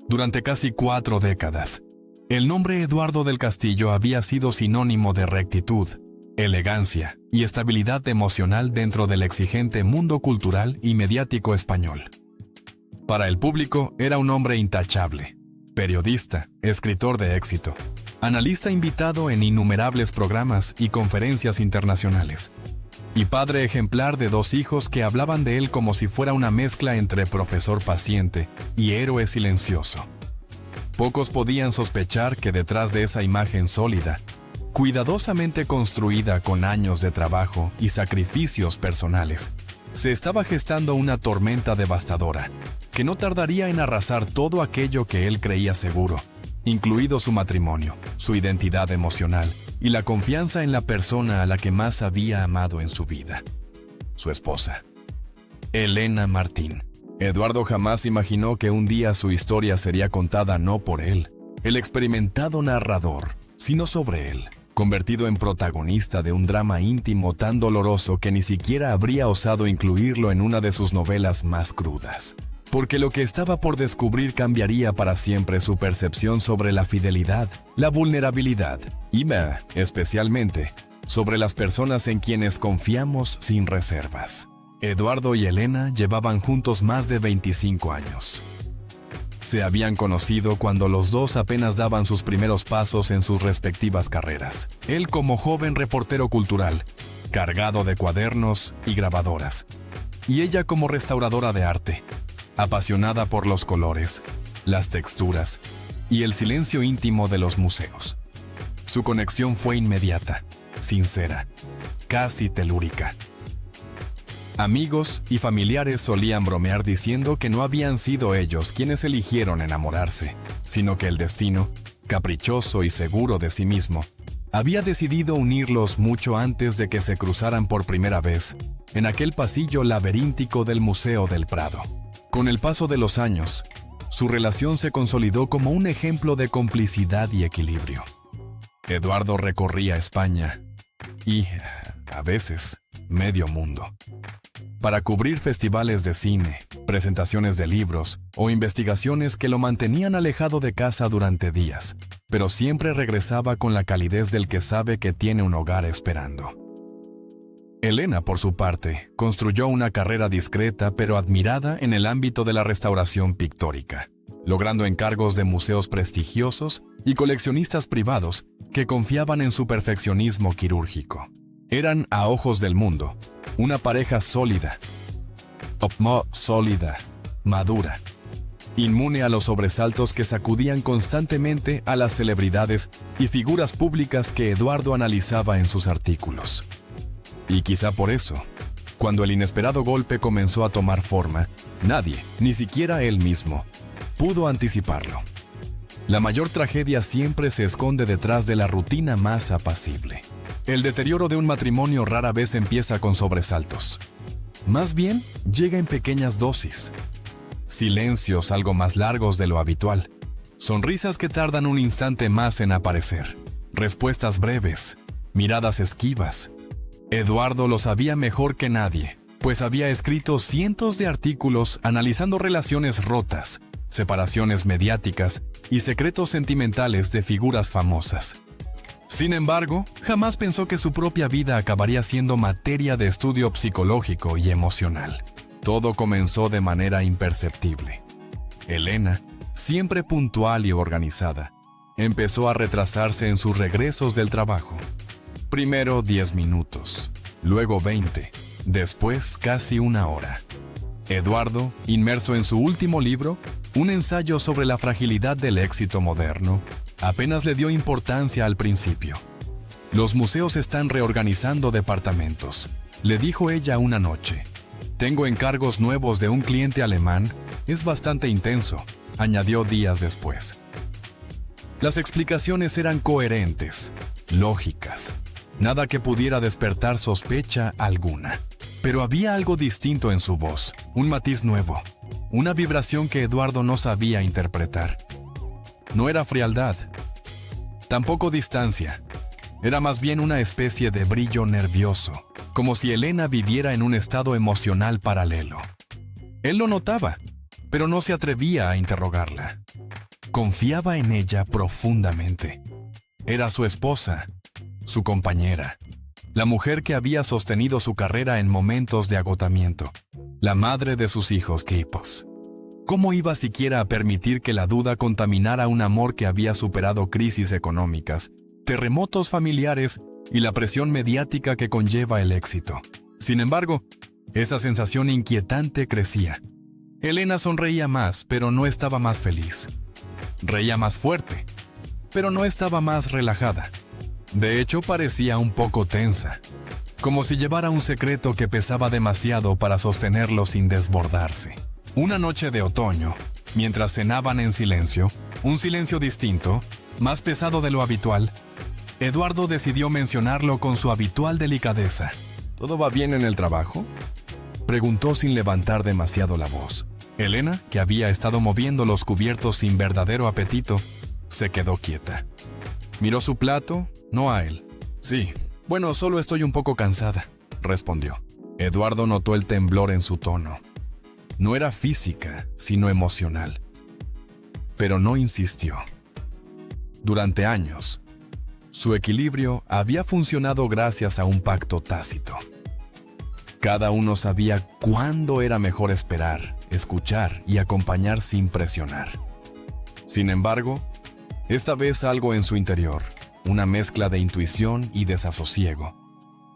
Durante casi 4 décadas, el nombre Eduardo del Castillo había sido sinónimo de rectitud, elegancia y estabilidad emocional dentro del exigente mundo cultural y mediático español. Para el público era un hombre intachable, periodista, escritor de éxito, analista invitado en innumerables programas y conferencias internacionales, y padre ejemplar de 2 hijos que hablaban de él como si fuera una mezcla entre profesor paciente y héroe silencioso. Pocos podían sospechar que detrás de esa imagen sólida, cuidadosamente construida con años de trabajo y sacrificios personales, se estaba gestando una tormenta devastadora, que no tardaría en arrasar todo aquello que él creía seguro, incluido su matrimonio, su identidad emocional y la confianza en la persona a la que más había amado en su vida, su esposa, Elena Martín. Eduardo jamás imaginó que un día su historia sería contada no por él, el experimentado narrador, sino sobre él, convertido en protagonista de un drama íntimo tan doloroso que ni siquiera habría osado incluirlo en una de sus novelas más crudas. Porque lo que estaba por descubrir cambiaría para siempre su percepción sobre la fidelidad, la vulnerabilidad y, especialmente, sobre las personas en quienes confiamos sin reservas. Eduardo y Elena llevaban juntos más de 25 años. Se habían conocido cuando los dos apenas daban sus primeros pasos en sus respectivas carreras. Él como joven reportero cultural, cargado de cuadernos y grabadoras, y ella como restauradora de arte, apasionada por los colores, las texturas y el silencio íntimo de los museos. Su conexión fue inmediata, sincera, casi telúrica. Amigos y familiares solían bromear diciendo que no habían sido ellos quienes eligieron enamorarse, sino que el destino, caprichoso y seguro de sí mismo, había decidido unirlos mucho antes de que se cruzaran por primera vez en aquel pasillo laberíntico del Museo del Prado. Con el paso de los años, su relación se consolidó como un ejemplo de complicidad y equilibrio. Eduardo recorría España y, a veces, medio mundo, para cubrir festivales de cine, presentaciones de libros o investigaciones que lo mantenían alejado de casa durante días, pero siempre regresaba con la calidez del que sabe que tiene un hogar esperando. Elena, por su parte, construyó una carrera discreta pero admirada en el ámbito de la restauración pictórica, logrando encargos de museos prestigiosos y coleccionistas privados que confiaban en su perfeccionismo quirúrgico. Eran, a ojos del mundo, una pareja sólida, madura, inmune a los sobresaltos que sacudían constantemente a las celebridades y figuras públicas que Eduardo analizaba en sus artículos. Y quizá por eso, cuando el inesperado golpe comenzó a tomar forma, nadie, ni siquiera él mismo, pudo anticiparlo. La mayor tragedia siempre se esconde detrás de la rutina más apacible. El deterioro de un matrimonio rara vez empieza con sobresaltos. Más bien, llega en pequeñas dosis. Silencios algo más largos de lo habitual. Sonrisas que tardan un instante más en aparecer. Respuestas breves. Miradas esquivas. Eduardo lo sabía mejor que nadie, pues había escrito cientos de artículos analizando relaciones rotas, separaciones mediáticas y secretos sentimentales de figuras famosas. Sin embargo, jamás pensó que su propia vida acabaría siendo materia de estudio psicológico y emocional. Todo comenzó de manera imperceptible. Elena, siempre puntual y organizada, empezó a retrasarse en sus regresos del trabajo. Primero 10 minutos, luego 20, después casi 1 hora. Eduardo, inmerso en su último libro, un ensayo sobre la fragilidad del éxito moderno, apenas le dio importancia al principio. Los museos están reorganizando departamentos, le dijo ella una noche. Tengo encargos nuevos de un cliente alemán, es bastante intenso, añadió días después. Las explicaciones eran coherentes, lógicas, nada que pudiera despertar sospecha alguna. Pero había algo distinto en su voz, un matiz nuevo, una vibración que Eduardo no sabía interpretar. No era frialdad, tampoco distancia, era más bien una especie de brillo nervioso, como si Elena viviera en un estado emocional paralelo. Él lo notaba, pero no se atrevía a interrogarla. confiaba en ella profundamente. Era su esposa, su compañera, la mujer que había sostenido su carrera en momentos de agotamiento, la madre de sus hijos Kipos. ¿Cómo iba siquiera a permitir que la duda contaminara un amor que había superado crisis económicas, terremotos familiares y la presión mediática que conlleva el éxito? Sin embargo, esa sensación inquietante crecía. Elena sonreía más, pero no estaba más feliz. Reía más fuerte, pero no estaba más relajada. De hecho, parecía un poco tensa, como si llevara un secreto que pesaba demasiado para sostenerlo sin desbordarse. Una noche de otoño, mientras cenaban en silencio, un silencio distinto, más pesado de lo habitual, Eduardo decidió mencionarlo con su habitual delicadeza. ¿Todo va bien en el trabajo?, preguntó sin levantar demasiado la voz. Elena, que había estado moviendo los cubiertos sin verdadero apetito, se quedó quieta. Miró su plato, no a él. Sí, bueno, solo estoy un poco cansada, respondió. Eduardo notó el temblor en su tono. No era física, sino emocional. Pero no insistió. Durante años, su equilibrio había funcionado gracias a un pacto tácito. Cada uno sabía cuándo era mejor esperar, escuchar y acompañar sin presionar. Sin embargo, esta vez algo en su interior, una mezcla de intuición y desasosiego,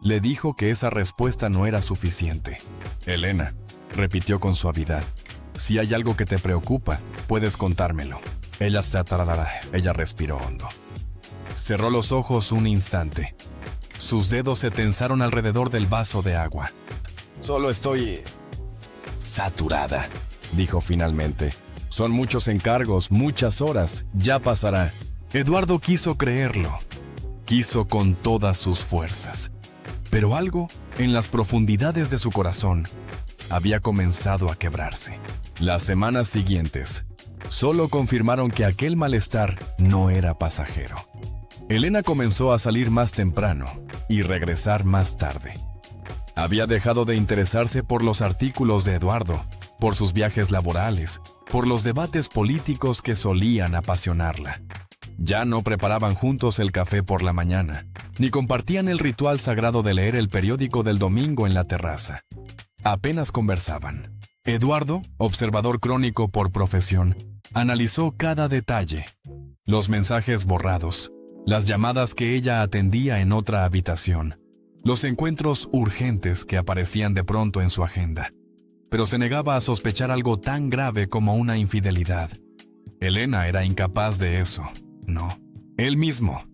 le dijo que esa respuesta no era suficiente. Elena, repitió con suavidad, si hay algo que te preocupa, puedes contármelo. Ella respiró hondo. Cerró los ojos un instante. Sus dedos se tensaron alrededor del vaso de agua. Solo estoy saturada, dijo finalmente. Son muchos encargos, muchas horas, ya pasará. Eduardo quiso creerlo. Quiso con todas sus fuerzas. Pero algo, en las profundidades de su corazón, había comenzado a quebrarse. Las semanas siguientes solo confirmaron que aquel malestar no era pasajero. Elena comenzó a salir más temprano y regresar más tarde. Había dejado de interesarse por los artículos de Eduardo, por sus viajes laborales, por los debates políticos que solían apasionarla. Ya no preparaban juntos el café por la mañana, ni compartían el ritual sagrado de leer el periódico del domingo en la terraza. Apenas conversaban. Eduardo, observador crónico por profesión, analizó cada detalle. Los mensajes borrados, las llamadas que ella atendía en otra habitación, los encuentros urgentes que aparecían de pronto en su agenda. Pero se negaba a sospechar algo tan grave como una infidelidad. Elena era incapaz de eso, no. Él mismo,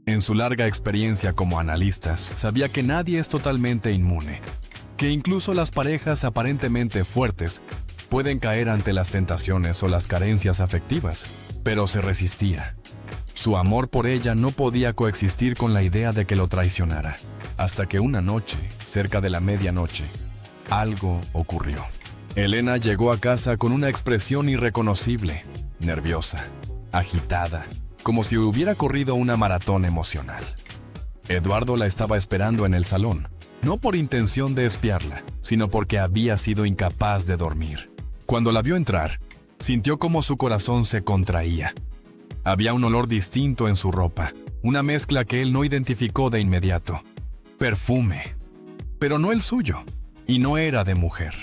en su larga experiencia como analista, sabía que nadie es totalmente inmune, que incluso las parejas aparentemente fuertes pueden caer ante las tentaciones o las carencias afectivas, pero se resistía. Su amor por ella no podía coexistir con la idea de que lo traicionara, hasta que una noche, cerca de la medianoche, algo ocurrió. Elena llegó a casa con una expresión irreconocible, nerviosa, agitada, como si hubiera corrido una maratón emocional. Eduardo la estaba esperando en el salón, no por intención de espiarla, sino porque había sido incapaz de dormir. Cuando la vio entrar, sintió como su corazón se contraía. Había un olor distinto en su ropa, una mezcla que él no identificó de inmediato. Perfume, pero no el suyo, y no era de mujer.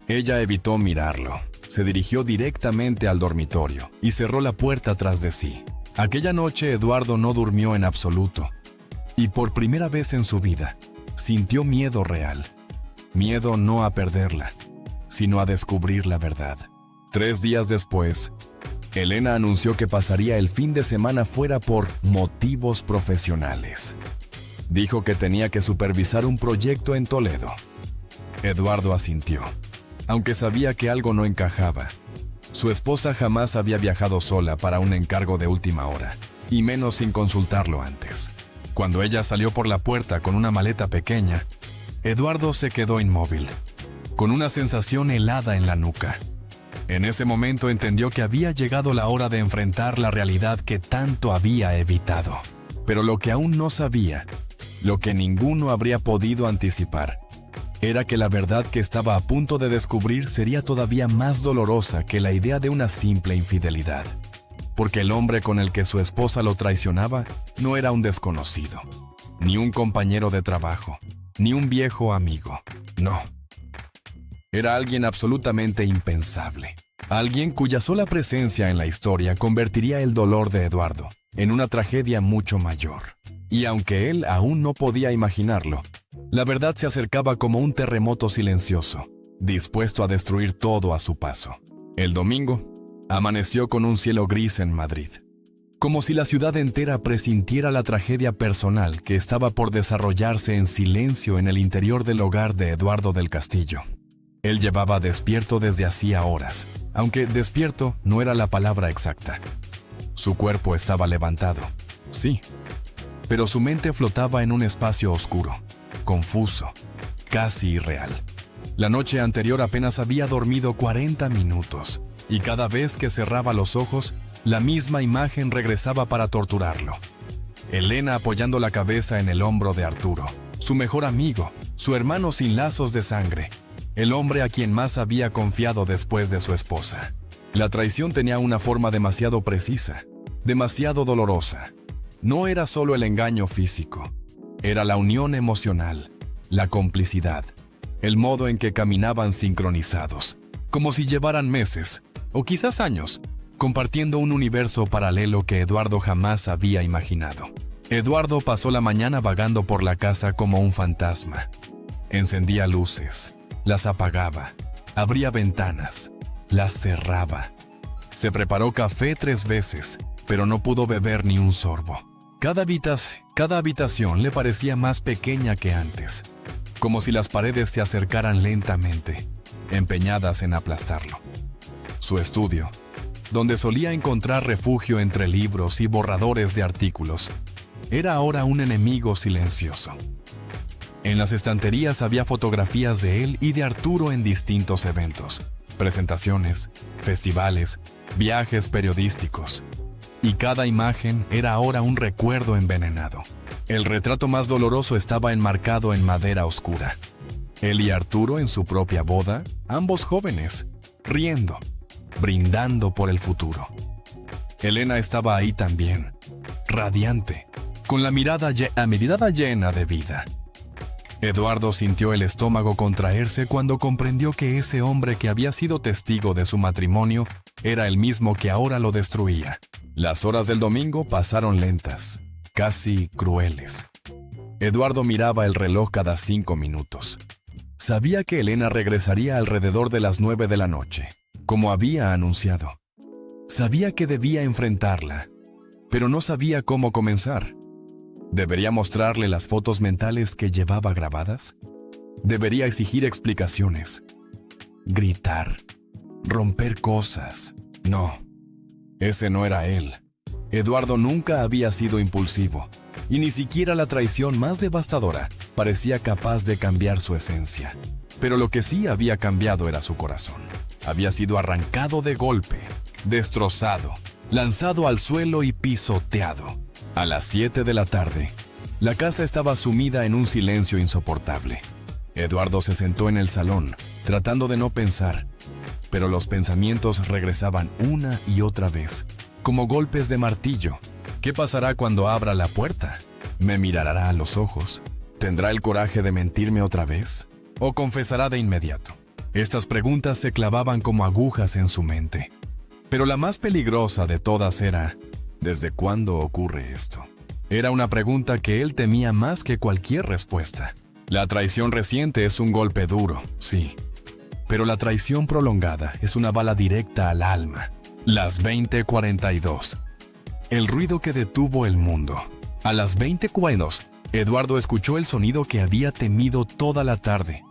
Ella evitó mirarlo, se dirigió directamente al dormitorio y cerró la puerta tras de sí. Aquella noche Eduardo no durmió en absoluto, y por primera vez en su vida, sintió miedo real. Miedo no a perderla, sino a descubrir la verdad. 3 días después, Elena anunció que pasaría el fin de semana fuera por motivos profesionales. Dijo que tenía que supervisar un proyecto en Toledo. Eduardo asintió, aunque sabía que algo no encajaba. Su esposa jamás había viajado sola para un encargo de última hora, y menos sin consultarlo antes. Cuando ella salió por la puerta con una maleta pequeña, Eduardo se quedó inmóvil, con una sensación helada en la nuca. En ese momento entendió que había llegado la hora de enfrentar la realidad que tanto había evitado. Pero lo que aún no sabía, lo que ninguno habría podido anticipar, era que la verdad que estaba a punto de descubrir sería todavía más dolorosa que la idea de una simple infidelidad. porque el hombre con el que su esposa lo traicionaba no era un desconocido, ni un compañero de trabajo, ni un viejo amigo. No. Era alguien absolutamente impensable. Alguien cuya sola presencia en la historia convertiría el dolor de Eduardo en una tragedia mucho mayor. Y aunque él aún no podía imaginarlo, la verdad se acercaba como un terremoto silencioso, dispuesto a destruir todo a su paso. El domingo, amaneció con un cielo gris en Madrid, como si la ciudad entera presintiera la tragedia personal que estaba por desarrollarse en silencio en el interior del hogar de Eduardo del Castillo. Él llevaba despierto desde hacía horas, aunque despierto no era la palabra exacta. Su cuerpo estaba levantado, sí, pero su mente flotaba en un espacio oscuro, confuso, casi irreal. La noche anterior apenas había dormido 40 minutos, y cada vez que cerraba los ojos, la misma imagen regresaba para torturarlo. Elena apoyando la cabeza en el hombro de Arturo, su mejor amigo, su hermano sin lazos de sangre, el hombre a quien más había confiado después de su esposa. La traición tenía una forma demasiado precisa, demasiado dolorosa. No era solo el engaño físico, era la unión emocional, la complicidad, el modo en que caminaban sincronizados, como si llevaran meses, o quizás años, compartiendo un universo paralelo que Eduardo jamás había imaginado. Eduardo pasó la mañana vagando por la casa como un fantasma. Encendía luces, las apagaba, abría ventanas, las cerraba. Se preparó café 3 veces, pero no pudo beber ni un sorbo. Cada habitación le parecía más pequeña que antes, como si las paredes se acercaran lentamente, empeñadas en aplastarlo. Su estudio, donde solía encontrar refugio entre libros y borradores de artículos, era ahora un enemigo silencioso. En las estanterías había fotografías de él y de Arturo en distintos eventos, presentaciones, festivales, viajes periodísticos. Y cada imagen era ahora un recuerdo envenenado. El retrato más doloroso estaba enmarcado en madera oscura. Él y Arturo en su propia boda, ambos jóvenes, riendo, brindando por el futuro. Elena estaba ahí también, radiante, con la mirada llena de vida. Eduardo sintió el estómago contraerse cuando comprendió que ese hombre que había sido testigo de su matrimonio era el mismo que ahora lo destruía. Las horas del domingo pasaron lentas, casi crueles. Eduardo miraba el reloj cada 5 minutos. Sabía que Elena regresaría alrededor de las 9 de la noche, como había anunciado. Sabía que debía enfrentarla, pero no sabía cómo comenzar. ¿Debería mostrarle las fotos mentales que llevaba grabadas? ¿Debería exigir explicaciones? ¿Gritar? ¿Romper cosas? No. Ese no era él. Eduardo nunca había sido impulsivo, y ni siquiera la traición más devastadora parecía capaz de cambiar su esencia. Pero lo que sí había cambiado era su corazón. Había sido arrancado de golpe, destrozado, lanzado al suelo y pisoteado. A las 7 de la tarde, la casa estaba sumida en un silencio insoportable. Eduardo se sentó en el salón, tratando de no pensar, pero los pensamientos regresaban una y otra vez, como golpes de martillo. ¿Qué pasará cuando abra la puerta? ¿Me mirará a los ojos? ¿Tendrá el coraje de mentirme otra vez? ¿O confesará de inmediato? Estas preguntas se clavaban como agujas en su mente. Pero la más peligrosa de todas era: ¿desde cuándo ocurre esto? Era una pregunta que él temía más que cualquier respuesta. La traición reciente es un golpe duro, sí. Pero la traición prolongada es una bala directa al alma. Las 20:42. El ruido que detuvo el mundo. A las 20:42, Eduardo escuchó el sonido que había temido toda la tarde.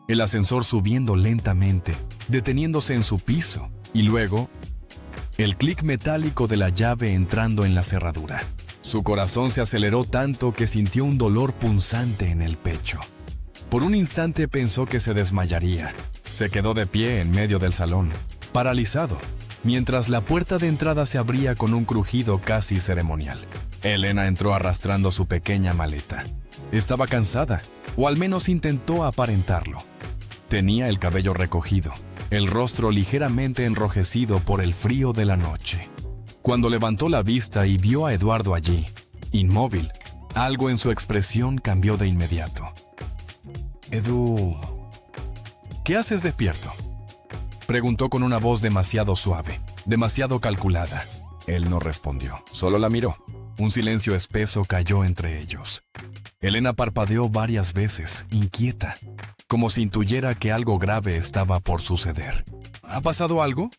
El ascensor subiendo lentamente, deteniéndose en su piso, y luego el clic metálico de la llave entrando en la cerradura. Su corazón se aceleró tanto que sintió un dolor punzante en el pecho. Por un instante pensó que se desmayaría. Se quedó de pie en medio del salón, paralizado, mientras la puerta de entrada se abría con un crujido casi ceremonial. Elena entró arrastrando su pequeña maleta. Estaba cansada, o al menos intentó aparentarlo. Tenía el cabello recogido, el rostro ligeramente enrojecido por el frío de la noche. Cuando levantó la vista y vio a Eduardo allí, inmóvil, algo en su expresión cambió de inmediato. Edu, ¿qué haces despierto?, preguntó con una voz demasiado suave, demasiado calculada. Él no respondió, solo la miró. Un silencio espeso cayó entre ellos. Elena parpadeó varias veces, inquieta, como si intuyera que algo grave estaba por suceder. ¿Ha pasado algo?,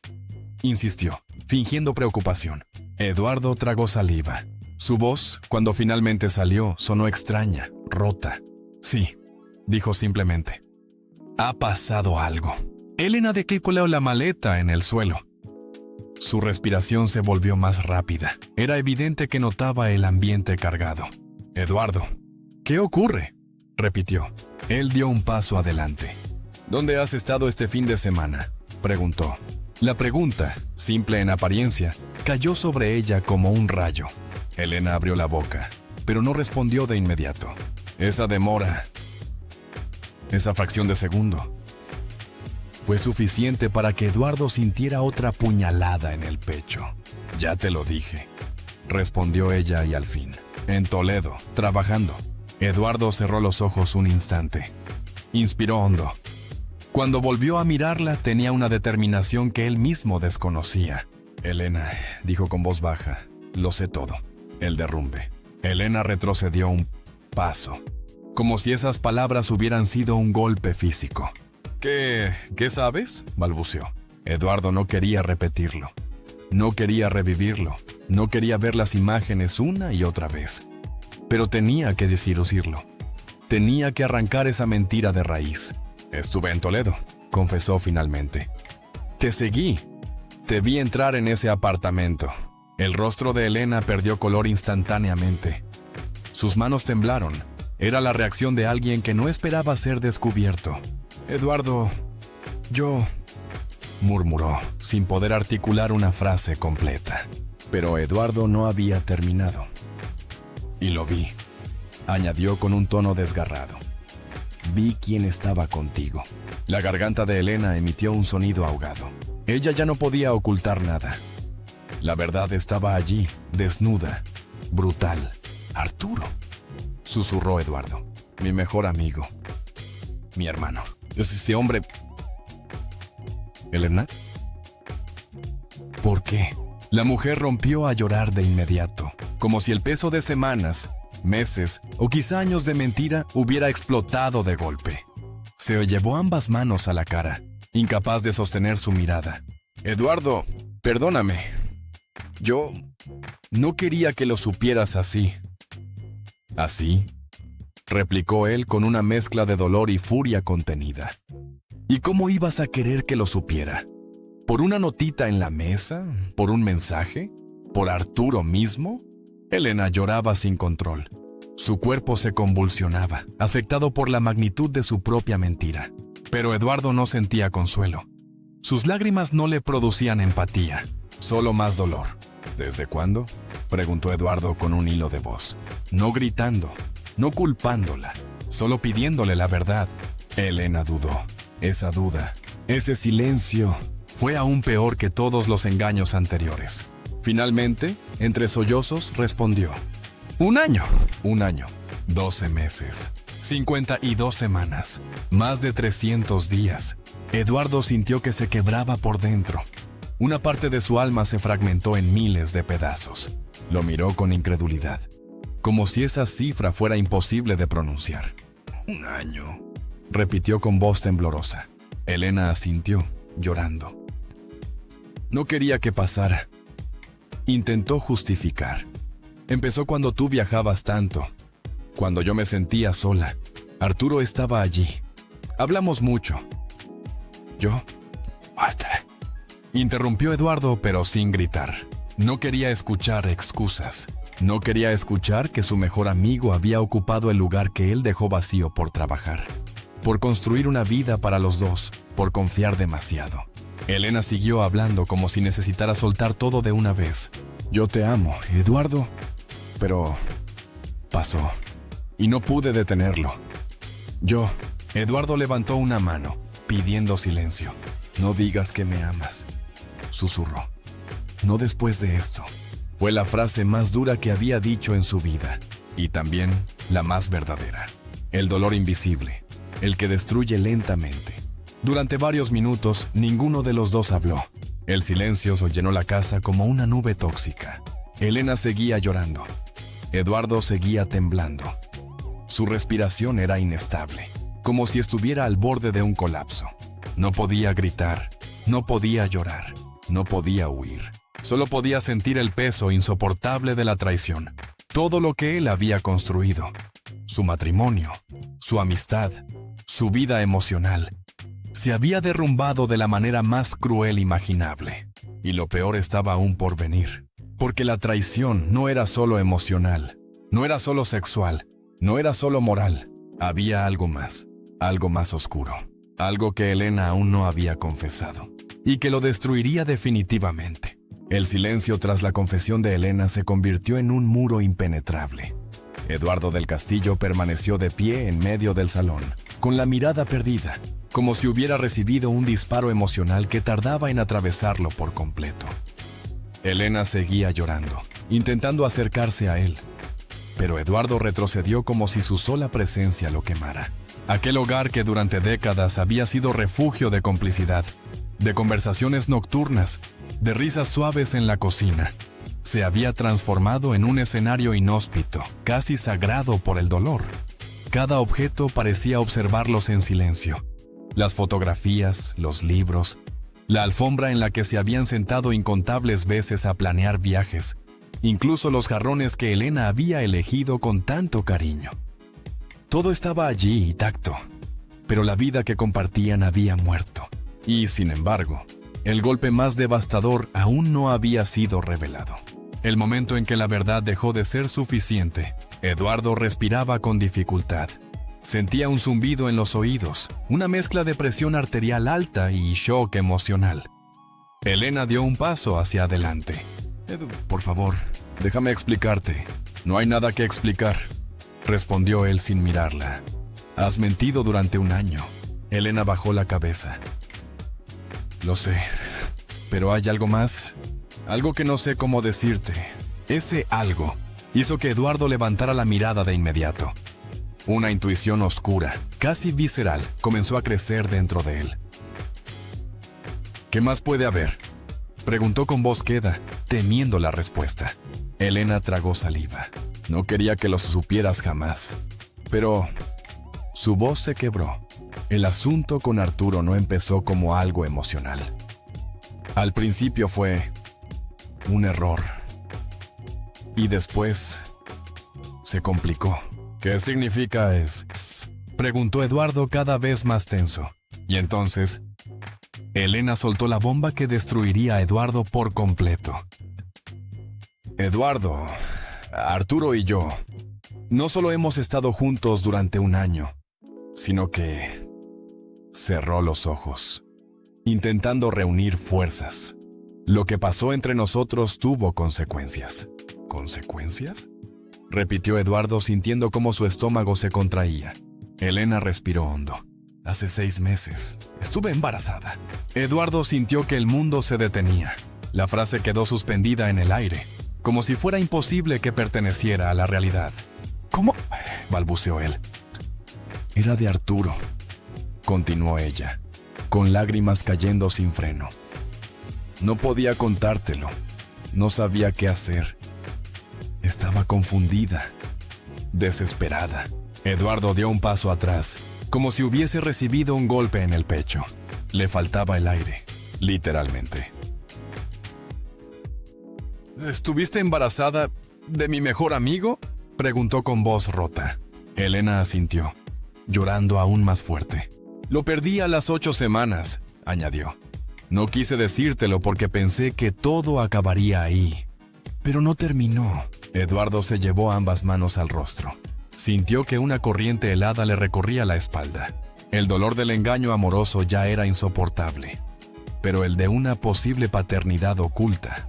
insistió, fingiendo preocupación. Eduardo tragó saliva. Su voz, cuando finalmente salió, sonó extraña, rota. Sí, dijo simplemente. Ha pasado algo. Elena dejó la maleta en el suelo. Su respiración se volvió más rápida. Era evidente que notaba el ambiente cargado. Eduardo, ¿qué ocurre?, repitió. Él dio un paso adelante. ¿Dónde has estado este fin de semana?, preguntó. La pregunta, simple en apariencia, cayó sobre ella como un rayo. Elena abrió la boca, pero no respondió de inmediato. Esa demora, esa fracción de segundo, fue suficiente para que Eduardo sintiera otra puñalada en el pecho. Ya te lo dije, respondió ella y al fin. En Toledo, trabajando. Eduardo cerró los ojos un instante. Inspiró hondo. Cuando volvió a mirarla, tenía una determinación que él mismo desconocía. Elena, dijo con voz baja, lo sé todo. El derrumbe. Elena retrocedió un paso, como si esas palabras hubieran sido un golpe físico. ¿Qué sabes?, balbuceó. Eduardo no quería repetirlo. No quería revivirlo. No quería ver las imágenes una y otra vez. Pero tenía que desilucirlo. Tenía que arrancar esa mentira de raíz. Estuve en Toledo, confesó finalmente. Te seguí. Te vi entrar en ese apartamento. El rostro de Elena perdió color instantáneamente. Sus manos temblaron. Era la reacción de alguien que no esperaba ser descubierto. Eduardo, yo, murmuró, sin poder articular una frase completa. Pero Eduardo no había terminado. Y lo vi, añadió con un tono desgarrado. Vi quién estaba contigo. La garganta de Elena emitió un sonido ahogado. Ella ya no podía ocultar nada. La verdad estaba allí, desnuda, brutal. Arturo, susurró Eduardo, mi mejor amigo, mi hermano. ¿Es este hombre? ¿Elena? ¿Por qué? La mujer rompió a llorar de inmediato, como si el peso de semanas, meses o quizá años de mentira hubiera explotado de golpe. Se llevó ambas manos a la cara, incapaz de sostener su mirada. Eduardo, perdóname. Yo no quería que lo supieras así. ¿Así?, replicó él con una mezcla de dolor y furia contenida. ¿Y cómo ibas a querer que lo supiera? ¿Por una notita en la mesa? ¿Por un mensaje? ¿Por Arturo mismo? Elena lloraba sin control. Su cuerpo se convulsionaba, afectado por la magnitud de su propia mentira. Pero Eduardo no sentía consuelo. Sus lágrimas no le producían empatía, solo más dolor. ¿Desde cuándo?, preguntó Eduardo con un hilo de voz. No gritando, no culpándola, solo pidiéndole la verdad. Elena dudó. Esa duda, ese silencio, fue aún peor que todos los engaños anteriores. Finalmente, entre sollozos, respondió. 1 año. 1 año. 12 meses. 52 semanas. Más de 300 días. Eduardo sintió que se quebraba por dentro. Una parte de su alma se fragmentó en miles de pedazos. Lo miró con incredulidad, como si esa cifra fuera imposible de pronunciar. 1 año, repitió con voz temblorosa. Elena asintió, llorando. No quería que pasara. Intentó justificar. Empezó cuando tú viajabas tanto, cuando yo me sentía sola. Arturo estaba allí. Hablamos mucho. Yo... ¡Basta! Interrumpió Eduardo, pero sin gritar. No quería escuchar excusas. No quería escuchar que su mejor amigo había ocupado el lugar que él dejó vacío por trabajar, por construir una vida para los dos, por confiar demasiado. Elena siguió hablando como si necesitara soltar todo de una vez. Yo te amo, Eduardo. Pero pasó, y no pude detenerlo. Eduardo levantó una mano, pidiendo silencio. No digas que me amas, susurró. no después de esto. Fue la frase más dura que había dicho en su vida, y también la más verdadera. El dolor invisible, el que destruye lentamente. Durante varios minutos, ninguno de los dos habló. El silencio llenó la casa como una nube tóxica. Elena seguía llorando. Eduardo seguía temblando. Su respiración era inestable, como si estuviera al borde de un colapso. No podía gritar, no podía llorar, no podía huir. Solo podía sentir el peso insoportable de la traición. Todo lo que él había construido. Su matrimonio, su amistad, su vida emocional. Se había derrumbado de la manera más cruel imaginable. Y lo peor estaba aún por venir. Porque la traición no era solo emocional, no era solo sexual, no era solo moral. Había algo más oscuro. Algo que Elena aún no había confesado. Y que lo destruiría definitivamente. El silencio tras la confesión de Elena se convirtió en un muro impenetrable. Eduardo del Castillo permaneció de pie en medio del salón, con la mirada perdida, como si hubiera recibido un disparo emocional que tardaba en atravesarlo por completo. Elena seguía llorando, intentando acercarse a él, pero Eduardo retrocedió como si su sola presencia lo quemara. Aquel hogar que durante décadas había sido refugio de complicidad, de conversaciones nocturnas, de risas suaves en la cocina, se había transformado en un escenario inhóspito, casi sagrado por el dolor. Cada objeto parecía observarlos en silencio. Las fotografías, los libros, la alfombra en la que se habían sentado incontables veces a planear viajes, incluso los jarrones que Elena había elegido con tanto cariño. Todo estaba allí intacto, pero la vida que compartían había muerto. Y, sin embargo, el golpe más devastador aún no había sido revelado. El momento en que la verdad dejó de ser suficiente, Eduardo respiraba con dificultad. Sentía un zumbido en los oídos, una mezcla de presión arterial alta y shock emocional. Elena dio un paso hacia adelante. «Edu, por favor, déjame explicarte. No hay nada que explicar», respondió él sin mirarla. «Has mentido durante un año». Elena bajó la cabeza. «Lo sé, pero hay algo más, algo que no sé cómo decirte». Ese algo hizo que Eduardo levantara la mirada de inmediato. Una intuición oscura, casi visceral, comenzó a crecer dentro de él. «¿Qué más puede haber?», preguntó con voz queda, temiendo la respuesta. Elena tragó saliva. «No quería que lo supieras jamás». Pero su voz se quebró. El asunto con Arturo no empezó como algo emocional. Al principio fue un error. Y después se complicó. «¿Qué significa eso?», preguntó Eduardo cada vez más tenso. Y entonces, Elena soltó la bomba que destruiría a Eduardo por completo. «Eduardo, Arturo y yo no solo hemos estado juntos durante un año, sino que…» Cerró los ojos, intentando reunir fuerzas. «Lo que pasó entre nosotros tuvo consecuencias». «¿Consecuencias?», repitió Eduardo sintiendo cómo su estómago se contraía. Elena respiró hondo. «Hace 6 meses estuve embarazada». Eduardo sintió que el mundo se detenía. La frase quedó suspendida en el aire, como si fuera imposible que perteneciera a la realidad. «¿Cómo?», balbuceó él. «Era de Arturo», continuó ella, con lágrimas cayendo sin freno. «No podía contártelo. No sabía qué hacer. Estaba confundida, desesperada». Eduardo dio un paso atrás, como si hubiese recibido un golpe en el pecho. Le faltaba el aire, literalmente. «¿Estuviste embarazada de mi mejor amigo?», preguntó con voz rota. Elena asintió, llorando aún más fuerte. «Lo perdí a las 8 semanas», añadió. «No quise decírtelo porque pensé que todo acabaría ahí. Pero no terminó». Eduardo se llevó ambas manos al rostro. Sintió que una corriente helada le recorría la espalda. El dolor del engaño amoroso ya era insoportable, pero el de una posible paternidad oculta,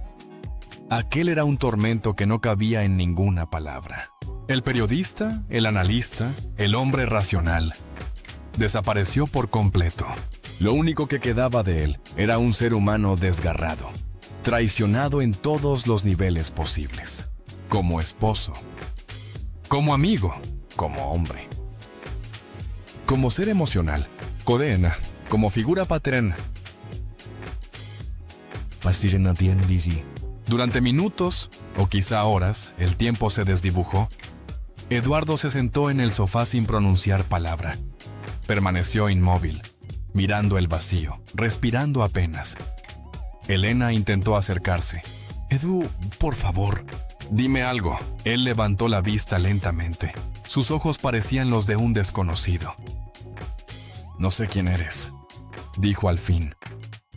aquel era un tormento que no cabía en ninguna palabra. El periodista, el analista, el hombre racional, desapareció por completo. Lo único que quedaba de él era un ser humano desgarrado, traicionado en todos los niveles posibles. Como esposo, como amigo, como hombre, como ser emocional, coreana, como figura paterna. Durante minutos, o quizá horas, el tiempo se desdibujó. Eduardo se sentó en el sofá sin pronunciar palabra. Permaneció inmóvil, mirando el vacío, respirando apenas. Elena intentó acercarse. Edu, por favor, dime algo. Él levantó la vista lentamente. Sus ojos parecían los de un desconocido. No sé quién eres, dijo al fin,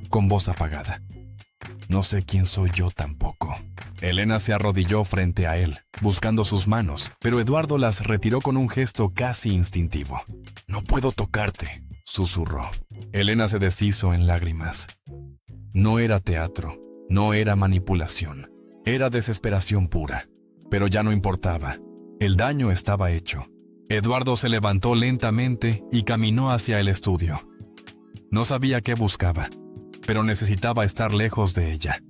con voz apagada. No sé quién soy yo tampoco. Elena se arrodilló frente a él, buscando sus manos, pero Eduardo las retiró con un gesto casi instintivo. No puedo tocarte, susurró. Elena se deshizo en lágrimas. No era teatro, no era manipulación, era desesperación pura. Pero ya no importaba. El daño estaba hecho. Eduardo se levantó lentamente y caminó hacia el estudio. No sabía qué buscaba, pero necesitaba estar lejos de ella.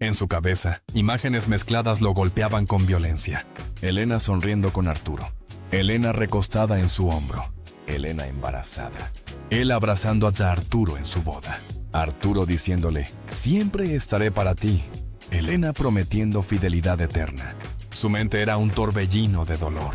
En su cabeza, imágenes mezcladas lo golpeaban con violencia. Elena sonriendo con Arturo. Elena recostada en su hombro. Elena embarazada. Él abrazando a Arturo en su boda. Arturo diciéndole, siempre estaré para ti. Elena prometiendo fidelidad eterna. Su mente era un torbellino de dolor.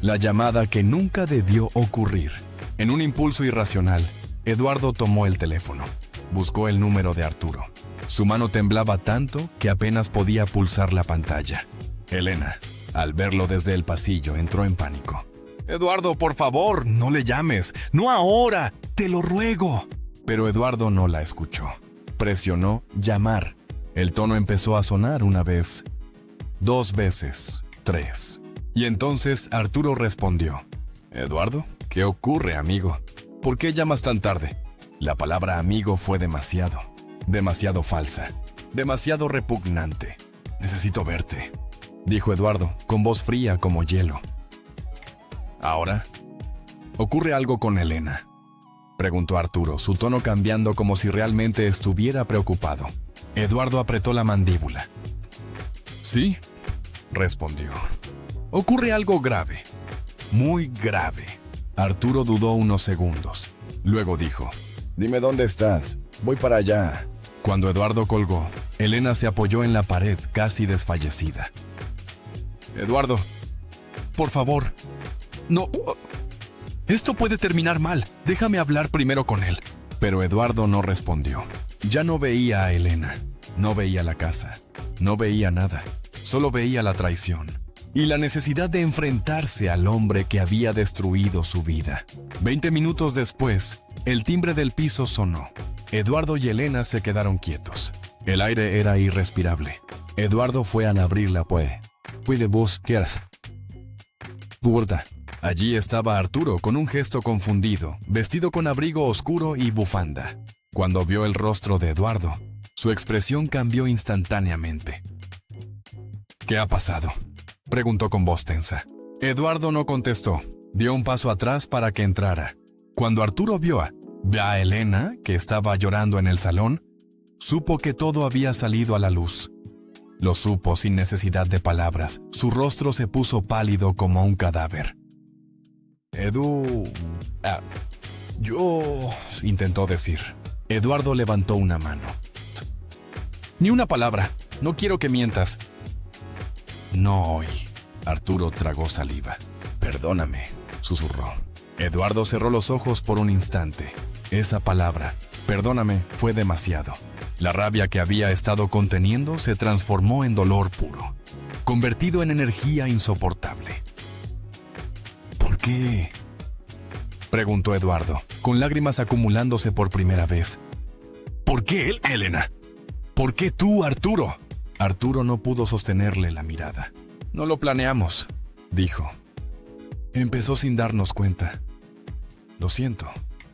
La llamada que nunca debió ocurrir. En un impulso irracional, Eduardo tomó el teléfono. Buscó el número de Arturo. Su mano temblaba tanto que apenas podía pulsar la pantalla. Elena, al verlo desde el pasillo, entró en pánico. Eduardo, por favor, no le llames. No ahora, te lo ruego. Pero Eduardo no la escuchó. Presionó llamar. El tono empezó a sonar una vez, 2 veces, 3. Y entonces Arturo respondió. Eduardo, ¿qué ocurre, amigo? ¿Por qué llamas tan tarde? La palabra amigo fue demasiado falsa, demasiado repugnante. Necesito verte, dijo Eduardo, con voz fría como hielo. ¿Ahora? ¿Ocurre algo con Elena?, preguntó Arturo, su tono cambiando como si realmente estuviera preocupado. Eduardo apretó la mandíbula. Sí, respondió. Ocurre algo grave, muy grave. Arturo dudó unos segundos. Luego dijo, dime dónde estás, voy para allá. Cuando Eduardo colgó, Elena se apoyó en la pared casi desfallecida. Eduardo, por favor, no. Esto puede terminar mal, déjame hablar primero con él. Pero Eduardo no respondió. Ya no veía a Elena, no veía la casa, no veía nada, solo veía la traición y la necesidad de enfrentarse al hombre que había destruido su vida. 20 minutos después, el timbre del piso sonó. Eduardo y Elena se quedaron quietos. El aire era irrespirable. Eduardo fue a abrir la puerta. Allí estaba Arturo con un gesto confundido, vestido con abrigo oscuro y bufanda. Cuando vio el rostro de Eduardo, su expresión cambió instantáneamente. ¿Qué ha pasado?, preguntó con voz tensa. Eduardo no contestó. Dio un paso atrás para que entrara. Cuando Arturo vio a Elena, que estaba llorando en el salón, supo que todo había salido a la luz. Lo supo sin necesidad de palabras. Su rostro se puso pálido como un cadáver. Yo... intentó decir. Eduardo levantó una mano. Ni una palabra. No quiero que mientas. No hoy. Arturo tragó saliva. Perdóname, susurró. Eduardo cerró los ojos por un instante. Esa palabra, perdóname, fue demasiado. La rabia que había estado conteniendo se transformó en dolor puro, convertido en energía insoportable. ¿Por qué?, preguntó Eduardo, con lágrimas acumulándose por primera vez. ¿Por qué él, Elena? ¿Por qué tú, Arturo? Arturo no pudo sostenerle la mirada. No lo planeamos, dijo. Empezó sin darnos cuenta. Lo siento.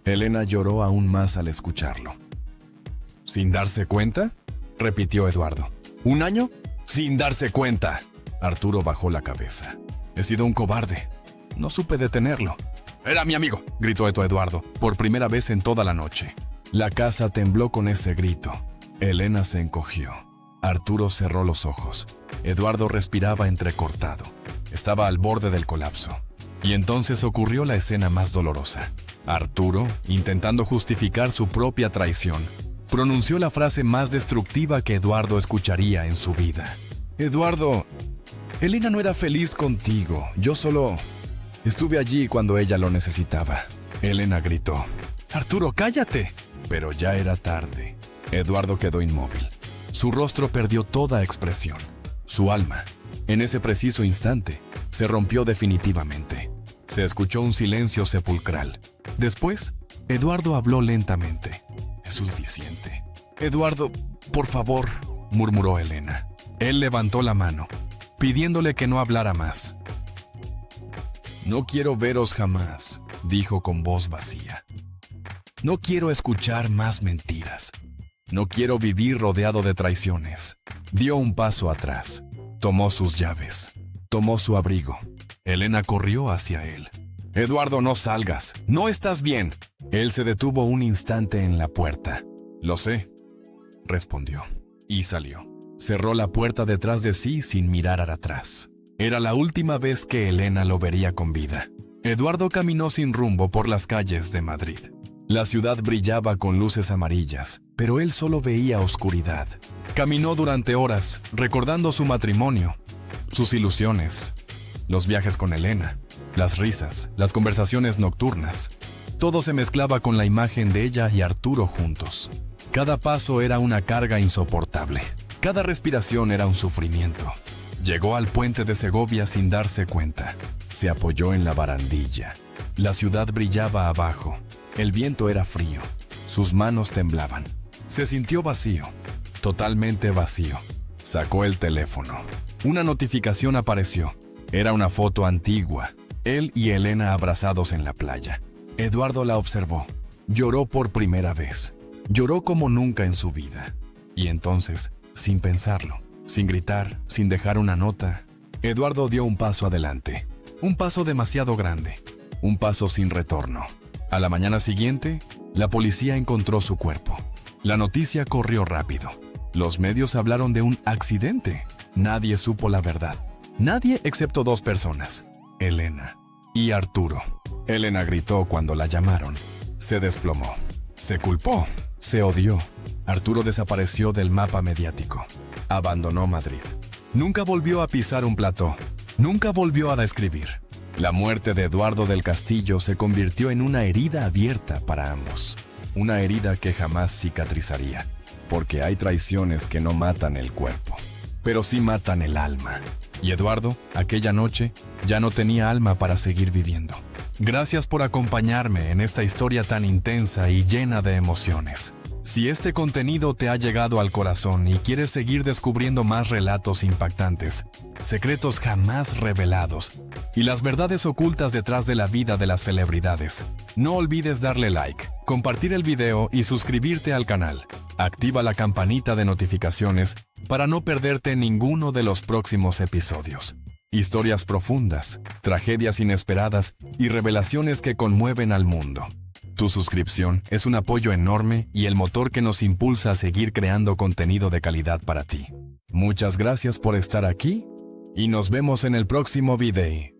Elena lloró aún más al escucharlo. ¿Sin darse cuenta?, repitió Eduardo. ¿Un año? ¡Sin darse cuenta! Arturo bajó la cabeza. He sido un cobarde. No supe detenerlo. Era mi amigo, gritó Eduardo, por primera vez en toda la noche. La casa tembló con ese grito. Elena se encogió. Arturo cerró los ojos. Eduardo respiraba entrecortado. Estaba al borde del colapso. Y entonces ocurrió la escena más dolorosa. Arturo, intentando justificar su propia traición, pronunció la frase más destructiva que Eduardo escucharía en su vida. Eduardo, Elena no era feliz contigo. Yo solo estuve allí cuando ella lo necesitaba. Elena gritó. Arturo, cállate. Pero ya era tarde. Eduardo quedó inmóvil. Su rostro perdió toda expresión. Su alma, en ese preciso instante, se rompió definitivamente. Se escuchó un silencio sepulcral. Después, Eduardo habló lentamente. Es suficiente. Eduardo, por favor, murmuró Elena. Él levantó la mano, pidiéndole que no hablara más. No quiero veros jamás, dijo con voz vacía. No quiero escuchar más mentiras. No quiero vivir rodeado de traiciones. Dio un paso atrás. Tomó sus llaves. Tomó su abrigo. Elena corrió hacia él. Eduardo, no salgas. No estás bien. Él se detuvo un instante en la puerta. Lo sé, respondió. Y salió. Cerró la puerta detrás de sí sin mirar atrás. Era la última vez que Elena lo vería con vida. Eduardo caminó sin rumbo por las calles de Madrid. La ciudad brillaba con luces amarillas, pero él solo veía oscuridad. Caminó durante horas, recordando su matrimonio, sus ilusiones, los viajes con Elena, las risas, las conversaciones nocturnas. Todo se mezclaba con la imagen de ella y Arturo juntos. Cada paso era una carga insoportable. Cada respiración era un sufrimiento. Llegó al puente de Segovia sin darse cuenta. Se apoyó en la barandilla. La ciudad brillaba abajo. El viento era frío. Sus manos temblaban. Se sintió vacío. Totalmente vacío. Sacó el teléfono. Una notificación apareció. Era una foto antigua. Él y Elena abrazados en la playa. Eduardo la observó. Lloró por primera vez. Lloró como nunca en su vida. Y entonces, sin pensarlo, sin gritar, sin dejar una nota, Eduardo dio un paso adelante. Un paso demasiado grande. Un paso sin retorno. A la mañana siguiente, la policía encontró su cuerpo. La noticia corrió rápido. Los medios hablaron de un accidente. Nadie supo la verdad. Nadie excepto dos personas, Elena y Arturo. Elena gritó cuando la llamaron. Se desplomó. Se culpó. Se odió. Arturo desapareció del mapa mediático. Abandonó Madrid. Nunca volvió a pisar un plató. Nunca volvió a escribir. La muerte de Eduardo del Castillo se convirtió en una herida abierta para ambos. Una herida que jamás cicatrizaría, porque hay traiciones que no matan el cuerpo, pero sí matan el alma. Y Eduardo, aquella noche, ya no tenía alma para seguir viviendo. Gracias por acompañarme en esta historia tan intensa y llena de emociones. Si este contenido te ha llegado al corazón y quieres seguir descubriendo más relatos impactantes, secretos jamás revelados y las verdades ocultas detrás de la vida de las celebridades, no olvides darle like, compartir el video y suscribirte al canal. Activa la campanita de notificaciones para no perderte ninguno de los próximos episodios. Historias profundas, tragedias inesperadas y revelaciones que conmueven al mundo. Tu suscripción es un apoyo enorme y el motor que nos impulsa a seguir creando contenido de calidad para ti. Muchas gracias por estar aquí y nos vemos en el próximo video.